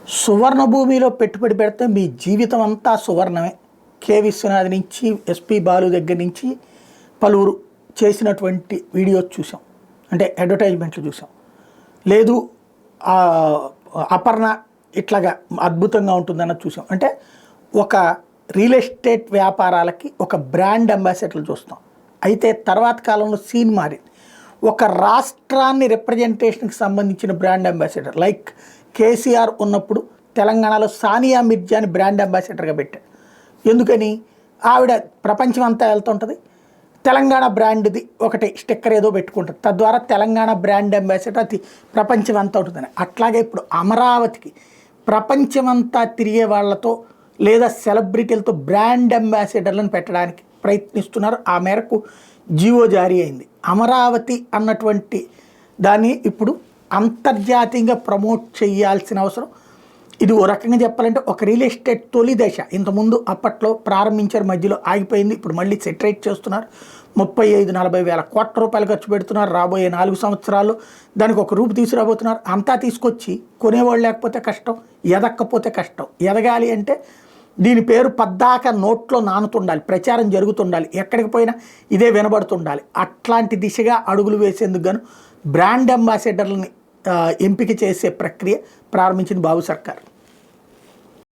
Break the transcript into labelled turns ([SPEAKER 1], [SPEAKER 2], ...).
[SPEAKER 1] సువర్ణ భూమిలో పెట్టుబడి పెడితే మీ జీవితం అంతా సువర్ణమే. కె విశ్వనాథ్ నుంచి ఎస్పి బాలు దగ్గర నుంచి పలువురు చేసినటువంటి వీడియోస్ చూసాం, అంటే అడ్వర్టైజ్మెంట్లు చూసాం. లేదు అపర్ణ ఇట్లాగా అద్భుతంగా ఉంటుందన్నది చూసాం. అంటే ఒక రియల్ ఎస్టేట్ వ్యాపారాలకి ఒక బ్రాండ్ అంబాసిడర్లు చూస్తాం. అయితే తర్వాత కాలంలో సీన్ మారింది. ఒక రాష్ట్రాన్ని రిప్రజెంటేషన్కి సంబంధించిన బ్రాండ్ అంబాసిడర్ లైక్ కేసీఆర్ ఉన్నప్పుడు తెలంగాణలో సానియా మిర్జాని బ్రాండ్ అంబాసిడర్గా పెట్టాడు. ఎందుకని? ఆవిడ ప్రపంచం అంతా వెళ్తుంటుంది, తెలంగాణ బ్రాండ్ది ఒకటి స్టిక్కర్ ఏదో పెట్టుకుంటుంది, తద్వారా తెలంగాణ బ్రాండ్ అంబాసిడర్ అది ప్రపంచం అంతా ఉంటుందని. అట్లాగే ఇప్పుడు అమరావతికి ప్రపంచమంతా తిరిగే వాళ్ళతో లేదా సెలబ్రిటీలతో బ్రాండ్ అంబాసిడర్లను పెట్టడానికి ప్రయత్నిస్తున్నారు. ఆ మేరకు జీవో జారీ అయింది. అమరావతి అన్నటువంటి దాన్ని ఇప్పుడు అంతర్జాతీయంగా ప్రమోట్ చేయాల్సిన అవసరం. ఇది ఓ రకంగా చెప్పాలంటే ఒక రియల్ ఎస్టేట్ తొలి దశ. ఇంతకుముందు అప్పట్లో ప్రారంభించారు, మధ్యలో ఆగిపోయింది. ఇప్పుడు మళ్ళీ సెటరేట్ చేస్తున్నారు. 35-40 వేల కోట్ల రూపాయలు ఖర్చు పెడుతున్నారు. రాబోయే 4 సంవత్సరాల్లో దానికి ఒక రూపు తీసుకురాబోతున్నారు. అంతా తీసుకొచ్చి కొనేవాళ్ళు లేకపోతే కష్టం, ఎదక్కపోతే కష్టం. ఎదగాలి అంటే దీని పేరు పద్దాక నోట్లో నానుతుండాలి, ప్రచారం జరుగుతుండాలి, ఎక్కడికి పోయినా ఇదే వినబడుతుండాలి. అట్లాంటి దిశగా అడుగులు వేసేందుకు గాను బ్రాండ్ అంబాసిడర్లని ఎంపిక చేసే ప్రక్రియ ప్రారంభించింది బాబు సర్కార్.